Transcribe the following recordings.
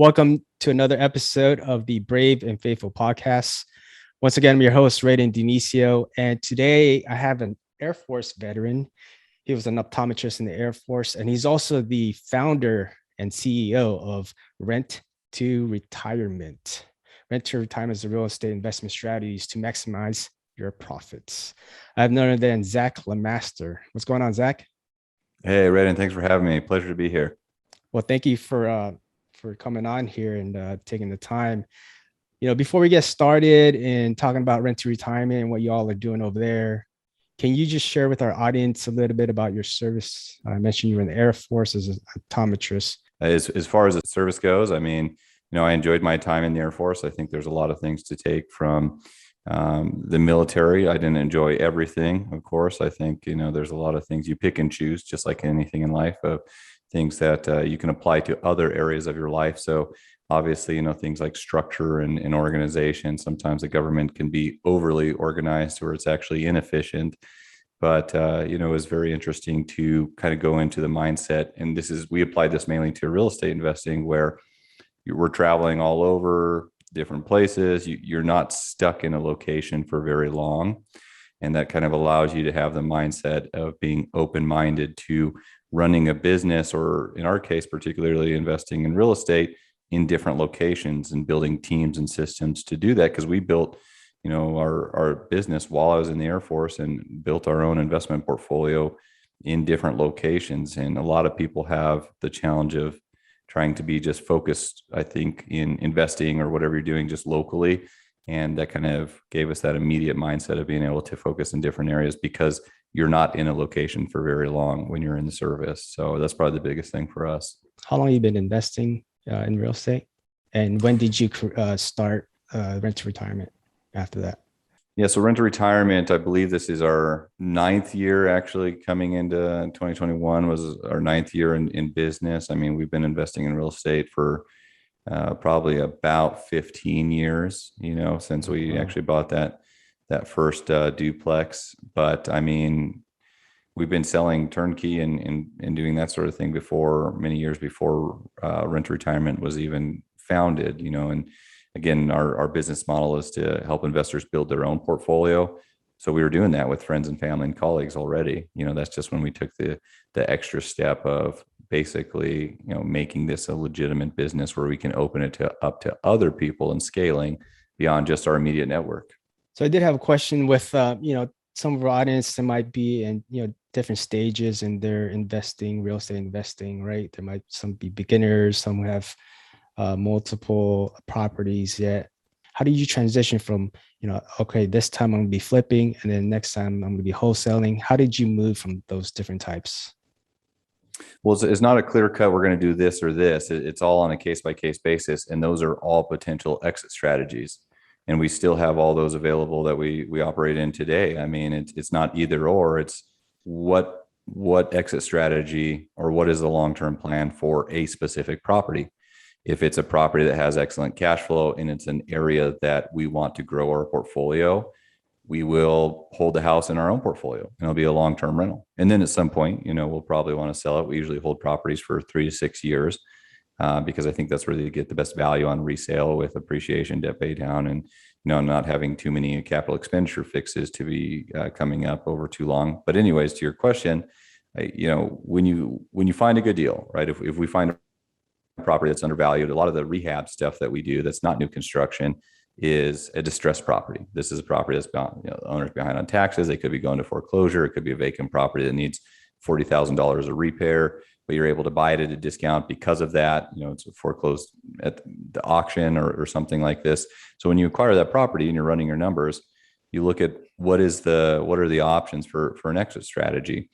Welcome to another episode of the Brave and Faithful podcast. Once again, I'm your host, Reden Dionisio, and today I have an Air Force veteran. He was an optometrist in the Air Force, and he's also the founder and CEO of Rent to Retirement. Rent to Retirement is a real estate investment strategies to maximize your profits. I have none other than Zach Lemaster. What's going on, Zach? Hey, Reden, thanks for having me. Pleasure to be here. Well, thank you for coming on here and taking the time. Before we get started and talking about Rent to Retirement and what y'all are doing over there, can you just share with our audience a little bit about your service? I mentioned you were in the Air Force as an optometrist. As far as the service goes, I enjoyed my time in the Air Force. I think there's a lot of things to take from the military. I didn't enjoy everything, of course. I think, there's a lot of things you pick and choose, just like anything in life, of things that you can apply to other areas of your life. So obviously, things like structure and organization, sometimes the government can be overly organized where it's actually inefficient. But, it was very interesting to kind of go into the mindset. And we applied this mainly to real estate investing, where we're traveling all over different places. You're not stuck in a location for very long. And that kind of allows you to have the mindset of being open-minded to running a business, or in our case, particularly investing in real estate in different locations and building teams and systems to do that. Because we built, our business while I was in the Air Force and built our own investment portfolio in different locations. And a lot of people have the challenge of trying to be just focused, I think, in investing or whatever you're doing just locally. And that kind of gave us that immediate mindset of being able to focus in different areas, because you're not in a location for very long when you're in the service. So that's probably the biggest thing for us. How long have you been investing in real estate? And when did you start Rent to Retirement after that? Yeah, so Rent to Retirement, I believe this is our ninth year, actually coming into 2021 was our ninth year in business. We've been investing in real estate for probably about 15 years, since we actually bought that first duplex. But we've been selling turnkey and doing that sort of thing before, many years before Rent to Retirement was even founded, and again, our business model is to help investors build their own portfolio. So we were doing that with friends and family and colleagues already. That's just when we took the extra step of basically, making this a legitimate business where we can open it up to other people and scaling beyond just our immediate network. So I did have a question with, some of our audience that might be in, different stages in their real estate investing, right? There might some be beginners, some who have multiple properties yet. How do you transition from, okay, this time I'm going to be flipping and then next time I'm going to be wholesaling? How did you move from those different types? Well, it's not a clear cut, we're going to do this or this. It's all on a case-by-case basis. And those are all potential exit strategies. And we still have all those available that we operate in today. It's not either or, it's what exit strategy or what is the long-term plan for a specific property. If it's a property that has excellent cash flow and it's an area that we want to grow our portfolio, we will hold the house in our own portfolio and it'll be a long-term rental. And then at some point, we'll probably want to sell it. We usually hold properties for 3 to 6 years because I think that's where you get the best value on resale with appreciation, debt pay down, and not having too many capital expenditure fixes to be coming up over too long. But anyways, to your question, when you find a good deal, right? If we find a property that's undervalued, a lot of the rehab stuff that we do that's not new construction is a distressed property. This is a property that's the owner's behind on taxes. They could be going to foreclosure. It could be a vacant property that needs $40,000 of repair, but you're able to buy it at a discount because of that. It's foreclosed at the auction or something like this. So when you acquire that property and you're running your numbers, you look at what are the options for an exit strategy.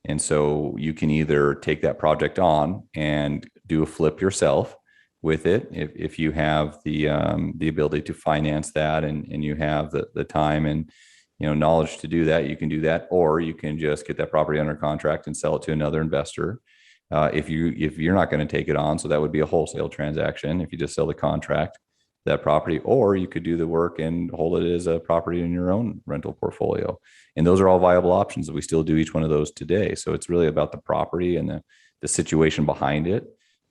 And so you can either take that project on and do a flip yourself with it. If you have the ability to finance that and you have the time and knowledge to do that, you can do that, or you can just get that property under contract and sell it to another investor. If you're not going to take it on, so that would be a wholesale transaction. If you just sell the contract, that property, or you could do the work and hold it as a property in your own rental portfolio. And those are all viable options. We still do each one of those today. So it's really about the property and the situation behind it.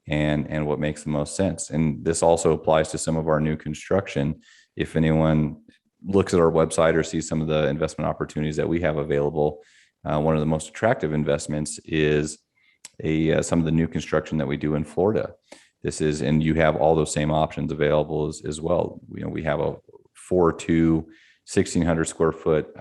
and what makes the most sense. And this also applies to some of our new construction. If anyone looks at our website or sees some of the investment opportunities that we have available, one of the most attractive investments is some of the new construction that we do in Florida. And you have all those same options available as well. We have a 4.2, 1,600 square foot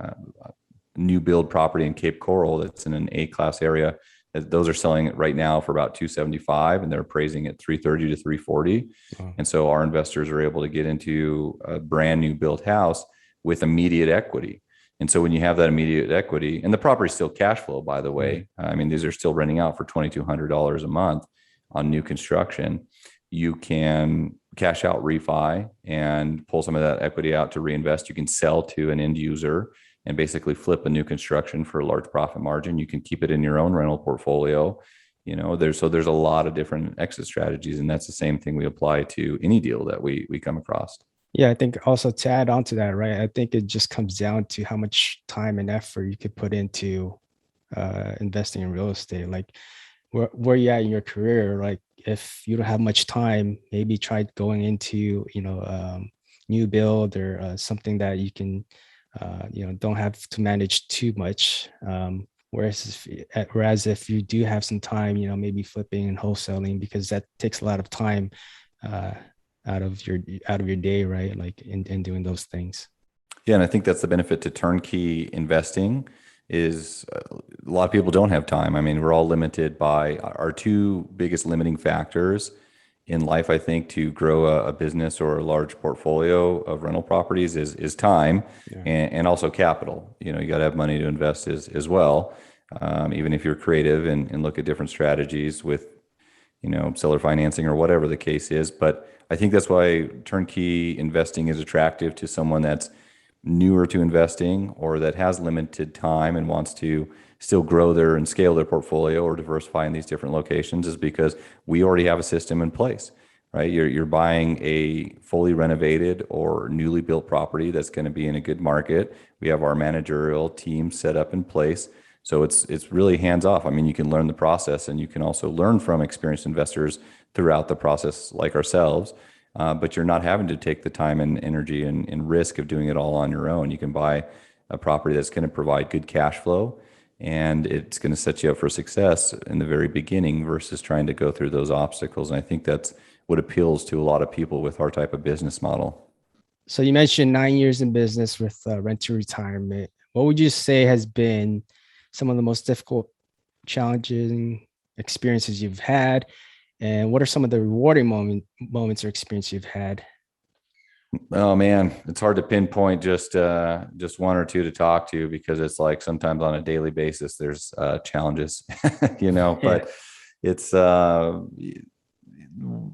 new build property in Cape Coral that's in an A-class area. Those are selling it right now for about $275, and they're appraising at $330 to $340. Wow. And so our investors are able to get into a brand new built house with immediate equity. And so when you have that immediate equity, and the property is still cash flow, by the way, I mean, these are still renting out for $2,200 a month on new construction. You can cash out, refi, and pull some of that equity out to reinvest. You can sell to an end user and basically flip a new construction for a large profit margin. You can keep it in your own rental portfolio. There's a lot of different exit strategies, and that's the same thing we apply to any deal that we come across. Yeah, I think also to add on to that, right? I think it just comes down to how much time and effort you could put into investing in real estate. Like where you at in your career, like if you don't have much time, maybe try going into, new build or something that you can, don't have to manage too much. Whereas if you do have some time, maybe flipping and wholesaling, because that takes a lot of time out of your day, right? Like in doing those things. Yeah, and I think that's the benefit to turnkey investing is a lot of people don't have time. I mean, we're all limited by our two biggest limiting factors in life, I think, to grow a business or a large portfolio of rental properties is time. Yeah. and also capital. You got to have money to invest as well. Even if you're creative and look at different strategies with, seller financing or whatever the case is. But I think that's why turnkey investing is attractive to someone that's newer to investing or that has limited time and wants to still grow and scale their portfolio or diversify in these different locations, is because we already have a system in place, right? You're buying a fully renovated or newly built property that's going to be in a good market. We have our managerial team set up in place. So it's really hands off. I mean, you can learn the process, and you can also learn from experienced investors throughout the process like ourselves. But you're not having to take the time and energy and risk of doing it all on your own. You can buy a property that's going to provide good cash flow, and it's going to set you up for success in the very beginning versus trying to go through those obstacles. And I think that's what appeals to a lot of people with our type of business model. So you mentioned 9 years in business with rent to retirement. What would you say has been some of the most difficult, challenging experiences you've had? And what are some of the rewarding moments or experience you've had? Oh man, it's hard to pinpoint just one or two to talk to, because it's like sometimes on a daily basis there's challenges, but it's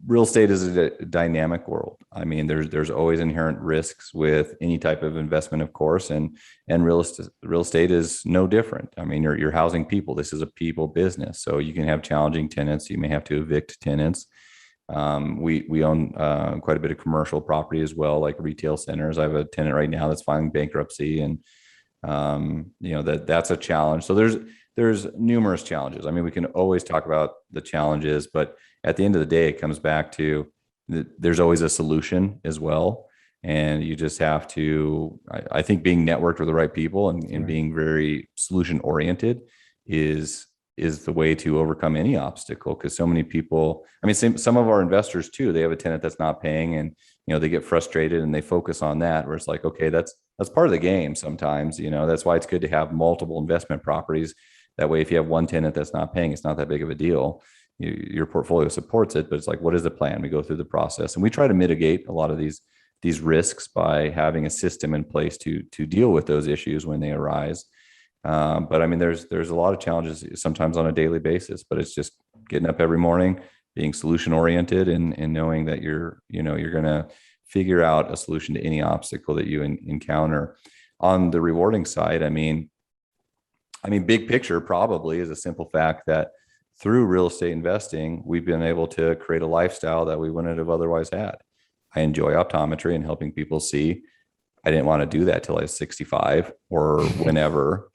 real estate is a dynamic world. I mean, there's always inherent risks with any type of investment, of course, and real estate is no different. I mean, you're housing people. This is a people business, so you can have challenging tenants. You may have to evict tenants. We own quite a bit of commercial property as well, like retail centers. I have a tenant right now that's filing bankruptcy, and that's a challenge. So there's numerous challenges. I mean, we can always talk about the challenges, but at the end of the day, it comes back to there's always a solution as well. And you just have to, I think, being networked with the right people and being very solution oriented is the way to overcome any obstacle. Because so many people, I mean, some of our investors too, they have a tenant that's not paying, and they get frustrated and they focus on that, where it's like, okay, that's part of the game sometimes. That's why it's good to have multiple investment properties. That way, if you have one tenant that's not paying, it's not that big of a deal. Your portfolio supports it, but it's like, what is the plan? We go through the process, and we try to mitigate a lot of these risks by having a system in place to deal with those issues when they arise. But I mean, there's a lot of challenges sometimes on a daily basis, but it's just getting up every morning, being solution oriented, and knowing that you're going to figure out a solution to any obstacle that you encounter. On the rewarding side, I mean, big picture probably is a simple fact that through real estate investing, we've been able to create a lifestyle that we wouldn't have otherwise had. I enjoy optometry and helping people see. I didn't want to do that till I was 65 or whenever,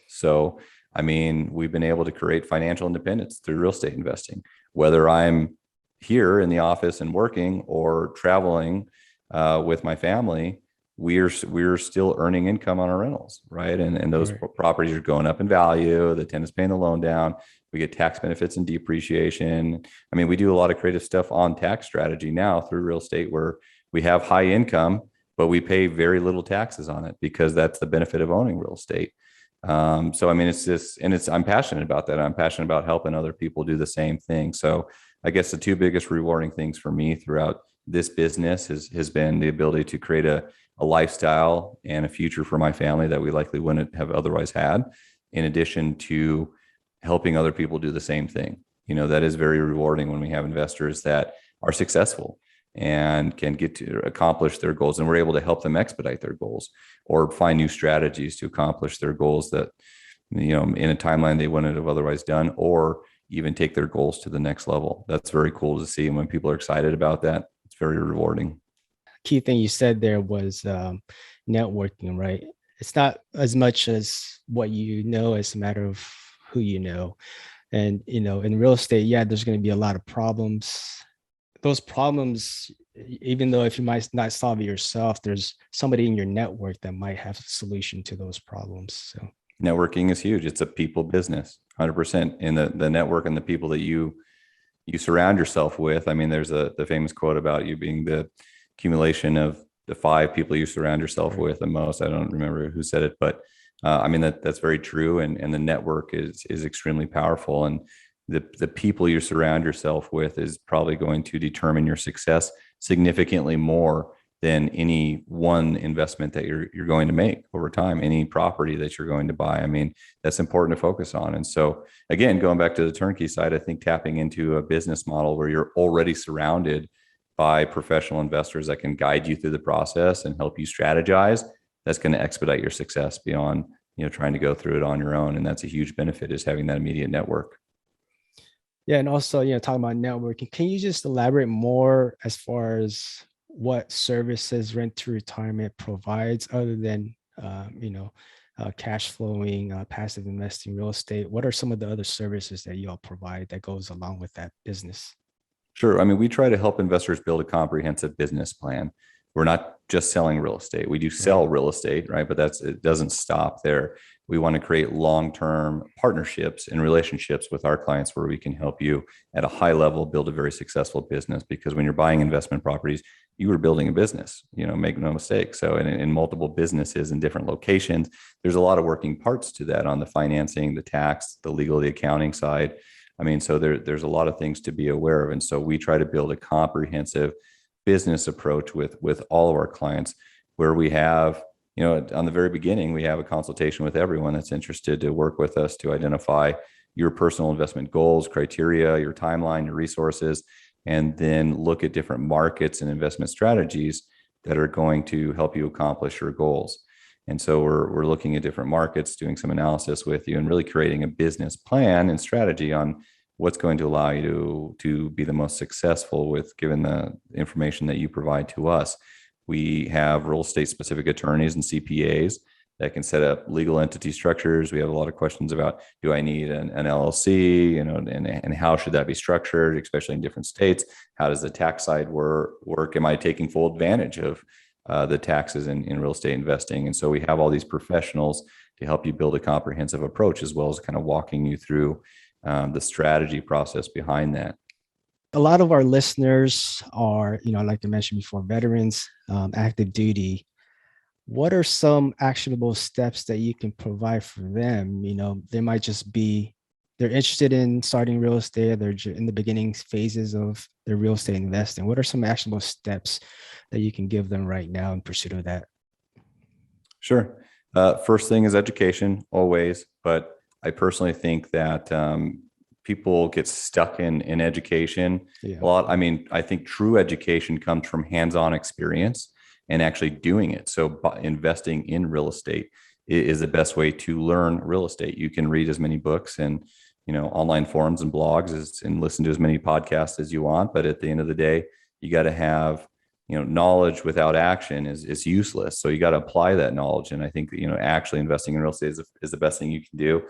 So, I mean, we've been able to create financial independence through real estate investing. Whether I'm here in the office and working or traveling with my family, we're still earning income on our rentals, right? And those Right. properties are going up in value. The tenant's paying the loan down. We get tax benefits and depreciation. I mean, we do a lot of creative stuff on tax strategy now through real estate where we have high income, but we pay very little taxes on it because that's the benefit of owning real estate. So I mean, it's just, and I'm passionate about that. I'm passionate about helping other people do the same thing. So I guess the two biggest rewarding things for me throughout this business has been the ability to create a lifestyle and a future for my family that we likely wouldn't have otherwise had, in addition to helping other people do the same thing. That is very rewarding when we have investors that are successful and can get to accomplish their goals, and we're able to help them expedite their goals or find new strategies to accomplish their goals that, in a timeline they wouldn't have otherwise done, or even take their goals to the next level. That's very cool to see. And when people are excited about that, it's very rewarding. Key thing you said there was networking, right? It's not as much as what you know, it's a matter of who you know. And, in real estate, yeah, there's going to be a lot of problems. Those problems, even though if you might not solve it yourself, there's somebody in your network that might have a solution to those problems. So Networking is huge. It's a people business, 100%. And the network and the people that you surround yourself with. I mean, there's the famous quote about you being the accumulation of the 5 people you surround yourself right. with the most. I don't remember who said it, but I mean, that's very true. And the network is extremely powerful. And the people you surround yourself with is probably going to determine your success significantly more than any one investment that you're going to make over time, any property that you're going to buy. I mean, that's important to focus on. And so again, going back to the turnkey side, I think tapping into a business model where you're already surrounded by professional investors that can guide you through the process and help you strategize, that's going to expedite your success beyond, trying to go through it on your own. And that's a huge benefit, is having that immediate network. Yeah, and also, talking about networking, can you just elaborate more as far as what services Rent to Retirement provides other than, cash flowing, passive investing, real estate? What are some of the other services that you all provide that goes along with that business? Sure. I mean, we try to help investors build a comprehensive business plan. We're not just selling real estate. We do sell Right. real estate, right? But it doesn't stop there. We want to create long-term partnerships and relationships with our clients where we can help you at a high level build a very successful business. Because when you're buying investment properties, you are building a business, make no mistake. So in multiple businesses in different locations, there's a lot of working parts to that on the financing, the tax, the legal, the accounting side. I mean, so there's a lot of things to be aware of. And so we try to build a comprehensive business approach with all of our clients, where we have, on the very beginning, we have a consultation with everyone that's interested to work with us to identify your personal investment goals, criteria, your timeline, your resources, and then look at different markets and investment strategies that are going to help you accomplish your goals. And so we're looking at different markets, doing some analysis with you, and really creating a business plan and strategy on what's going to allow you to be the most successful with, given the information that you provide to us. We have real estate specific attorneys and CPAs that can set up legal entity structures. We have a lot of questions about, do I need an LLC, and how should that be structured, especially in different states? How does the tax side work? Am I taking full advantage of the taxes in real estate investing? And so we have all these professionals to help you build a comprehensive approach, as well as kind of walking you through the strategy process behind that. A lot of our listeners are, like I mentioned before, veterans, active duty. What are some actionable steps that you can provide for them? They might just be, they're interested in starting real estate. They're in the beginning phases of their real estate investing. What are some actionable steps that you can give them right now in pursuit of that? Sure. First thing is education, always. But I personally think that people get stuck in education Yeah. a lot. I mean, I think true education comes from hands-on experience and actually doing it. So investing in real estate is the best way to learn real estate. You can read as many books and online forums and blogs and listen to as many podcasts as you want. But at the end of the day, you got to have knowledge without action is useless. So you got to apply that knowledge. And I think actually investing in real estate is the best thing you can do.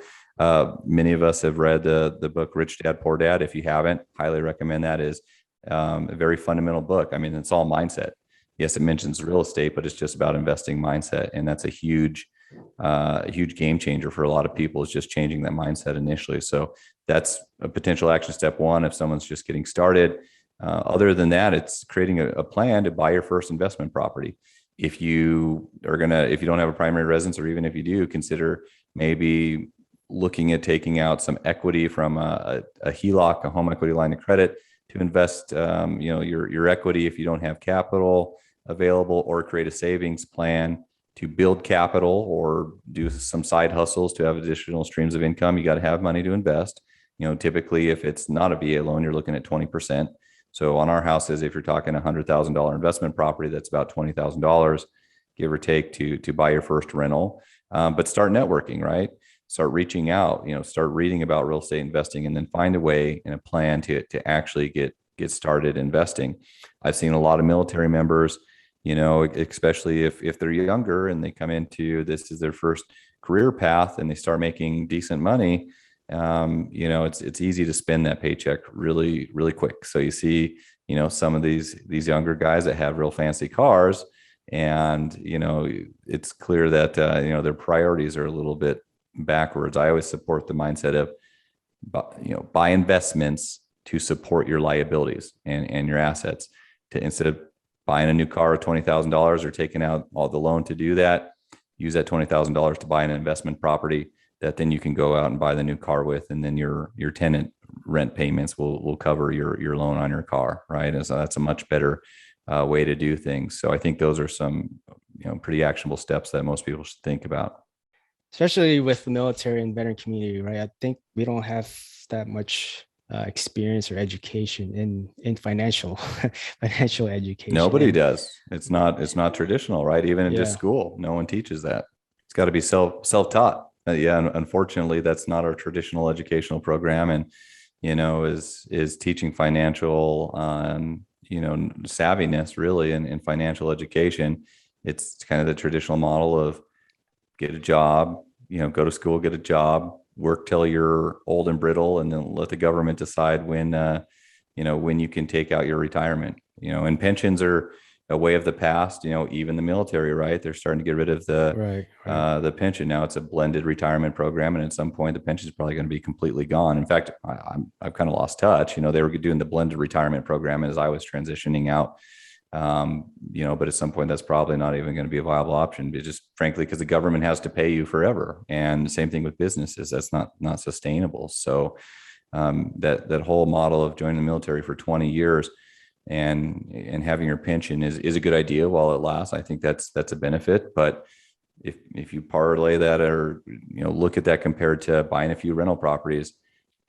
Many of us have read the book Rich Dad Poor Dad. If you haven't, highly recommend that. Is A very fundamental book. I mean, it's all mindset. Yes, it mentions real estate, but it's just about investing mindset. And that's a huge game changer for a lot of people, is just changing that mindset initially. So that's a potential action step one if someone's just getting started. Other than that, it's creating a plan to buy your first investment property. If you don't have a primary residence, or even if you do, consider maybe looking at taking out some equity from a HELOC, a home equity line of credit, to invest, your equity if you don't have capital available, or create a savings plan to build capital, or do some side hustles to have additional streams of income. You got to have money to invest. Typically, if it's not a VA loan, you're looking at 20%. So on our houses, if you're talking $100,000 investment property, that's about $20,000, give or take, to buy your first rental. But start networking, right? Start reaching out, start reading about real estate investing, and then find a way and a plan to actually get started investing. I've seen a lot of military members, especially if they're younger and they come into this as their first career path and they start making decent money. It's easy to spend that paycheck really, really quick. So you see, some of these younger guys that have real fancy cars, and it's clear that their priorities are a little bit backwards. I always support the mindset of, buy investments to support your liabilities and your assets. Instead of buying a new car of $20,000 or taking out all the loan to do that, use that $20,000 to buy an investment property that then you can go out and buy the new car with, and then your tenant rent payments will cover your loan on your car, right? And so that's a much better way to do things. So I think those are some pretty actionable steps that most people should think about. Especially with the military and veteran community, right? I think we don't have that much experience or education in financial financial education. Nobody does. It's not traditional, right? Even in just Yeah. school, no one teaches that. It's got to be self-taught. Unfortunately, that's not our traditional educational program, and is teaching financial savviness really in financial education. It's kind of the traditional model of get a job, go to school, get a job, work till you're old and brittle, and then let the government decide when you can take out your retirement. And pensions are a way of the past. Even the military, right? They're starting to get rid of Right. the pension. Now it's a blended retirement program, and at some point the pension is probably going to be completely gone. In fact, I've kind of lost touch. They were doing the blended retirement program as I was transitioning out. But at some point that's probably not even going to be a viable option, just frankly because the government has to pay you forever. And the same thing with businesses, that's not sustainable. So that whole model of joining the military for 20 years and having your pension is a good idea while it lasts. I think that's a benefit. But if you parlay that, or look at that compared to buying a few rental properties,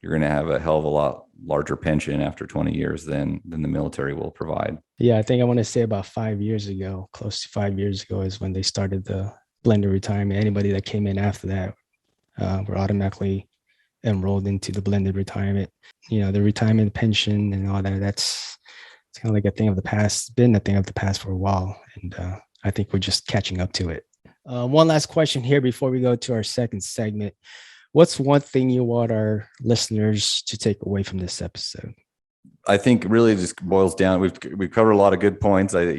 you're going to have a hell of a lot larger pension after 20 years than the military will provide. Yeah, I think I want to say about 5 years ago, close to 5 years ago, is when they started the blended retirement. Anybody that came in after that were automatically enrolled into the blended retirement. The retirement pension and all that, it's kind of like a thing of the past. It's been a thing of the past for a while. And I think we're just catching up to it. One last question here before we go to our second segment. What's one thing you want our listeners to take away from this episode? I think really just boils down. We've covered a lot of good points. I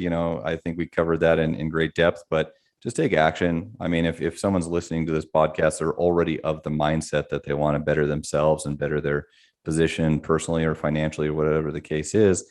think we covered that in great depth, but just take action. I mean, if someone's listening to this podcast, they're already of the mindset that they want to better themselves and better their position personally or financially or whatever the case is,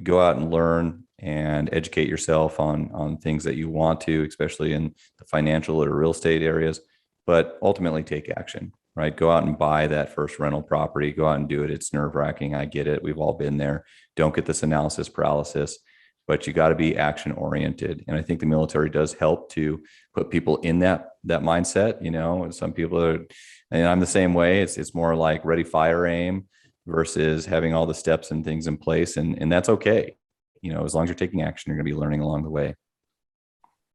go out and learn and educate yourself on things that you want to, especially in the financial or real estate areas, but ultimately take action, right? Go out and buy that first rental property, go out and do it. It's nerve wracking. I get it. We've all been there. Don't get this analysis paralysis, but you got to be action oriented. And I think the military does help to put people in that mindset. Some people are, and I'm the same way. It's more like ready, fire, aim versus having all the steps and things in place. And that's okay. As long as you're taking action, you're going to be learning along the way.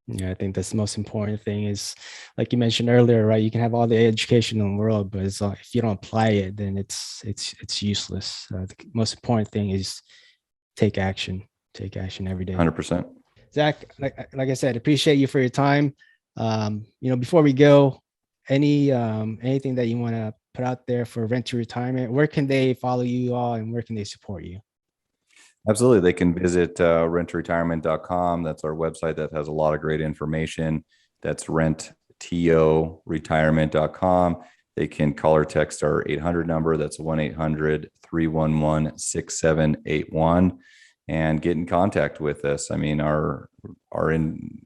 Yeah, I think that's the most important thing is, like you mentioned earlier, right? You can have all the education in the world, but if you don't apply it, then it's useless. The most important thing is take action every day. 100%. Zach, like I said, appreciate you for your time. Before we go, anything that you want to put out there for Rent to Retirement? Where can they follow you all, and where can they support you? Absolutely. They can visit renttoretirement.com. That's our website that has a lot of great information. That's renttoretirement.com. They can call or text our 800 number. That's 1-800-311-6781 and get in contact with us. I mean, our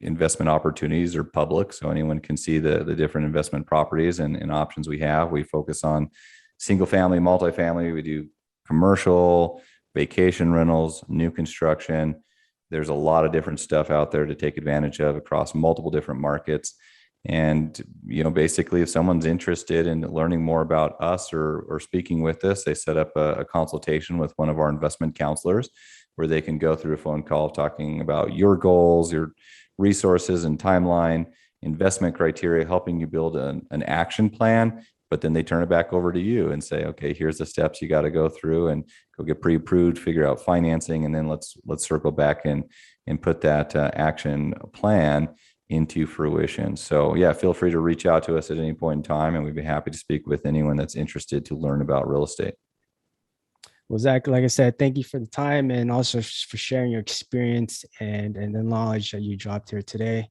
investment opportunities are public, so anyone can see the different investment properties and options we have. We focus on single family, multifamily. We do commercial, vacation rentals, new construction. There's a lot of different stuff out there to take advantage of across multiple different markets. And, basically, if someone's interested in learning more about us or speaking with us, they set up a consultation with one of our investment counselors where they can go through a phone call talking about your goals, your resources and timeline, investment criteria, helping you build an action plan. But then they turn it back over to you and say, okay, here's the steps you got to go through and go get pre-approved, figure out financing, and then let's circle back and put that action plan into fruition. So yeah, feel free to reach out to us at any point in time, and we'd be happy to speak with anyone that's interested to learn about real estate. Well, Zach, like I said, thank you for the time and also for sharing your experience and the knowledge that you dropped here today.